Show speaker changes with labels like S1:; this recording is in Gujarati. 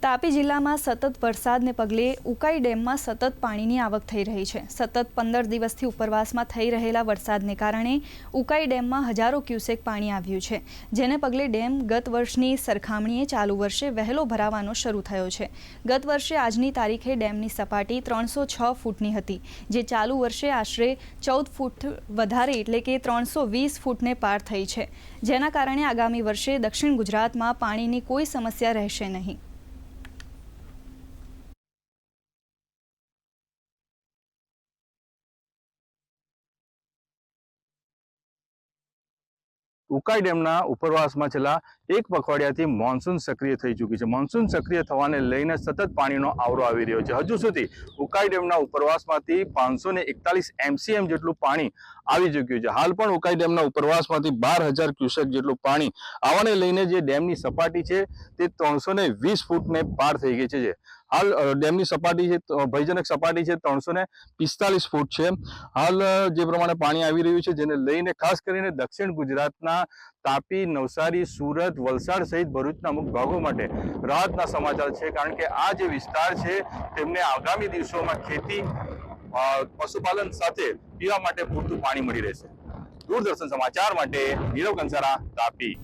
S1: તાપી જિલ્લામાં સતત વરસાદને પગલે ઉકાઈ ડેમમાં સતત પાણીની આવક થઈ રહી છે। સતત 15 દિવસથી ઉપરવાસમાં થઈ રહેલા વરસાદને કારણે ઉકાઈ ડેમમાં હજારો ક્યુસેક પાણી આવ્યું છે, જેને પગલે ડેમ ગત વર્ષની સરખામણીએ ચાલુ વર્ષે વહેલો ભરાવાનો શરૂ થયો છે। ગત વર્ષે આજની તારીખે ડેમની સપાટી 306 ફૂટની હતી, જે ચાલુ વર્ષે આશરે 14 ફૂટ વધારે એટલે કે 320 ફૂટને પાર થઈ છે, જેના કારણે આગામી વર્ષે દક્ષિણ ગુજરાતમાં પાણીની કોઈ સમસ્યા રહેશે નહીં।
S2: ઉકાઈ ડેમના ઉપરવાસમાં છેલ્લા એક પખવાડિયાથી મોન્સૂન સક્રિય થઈ ચૂકી છે। મોન્સૂન સક્રિય થવાને લઈને સતત પાણીનો આવરો આવી રહ્યો છે। હજુ સુધી ઉકાઈ ડેમના ઉપરવાસમાંથી 541 MCM જેટલું પાણી આવી ચૂક્યું છે। હાલ પણ ઉકાઈ ડેમના ઉપરવાસમાંથી 12,000 ક્યુસેક જેટલું પાણી આવવાને લઈને જે ડેમની સપાટી છે તે 320 ફૂટને પાર થઈ ગઈ છે। હાલ ડેમની સપાટી છે ભયજનક સપાટી છે 345 ફૂટ છે। હાલ જે પ્રમાણે પાણી આવી રહ્યું છે, જેને લઈને ખાસ કરીને દક્ષિણ ગુજરાતના તાપી, નવસારી, સુરત, વલસાડ સહિત ભરૂચના અમુક ભાગો માટે રાહતના સમાચાર છે, કારણ કે આ જે વિસ્તાર છે તેમને આગામી દિવસોમાં ખેતી, પશુપાલન સાથે પીવા માટે પૂરતું પાણી મળી રહેશે। દૂરદર્શન સમાચાર માટે નીરવ કંસારા, તાપી।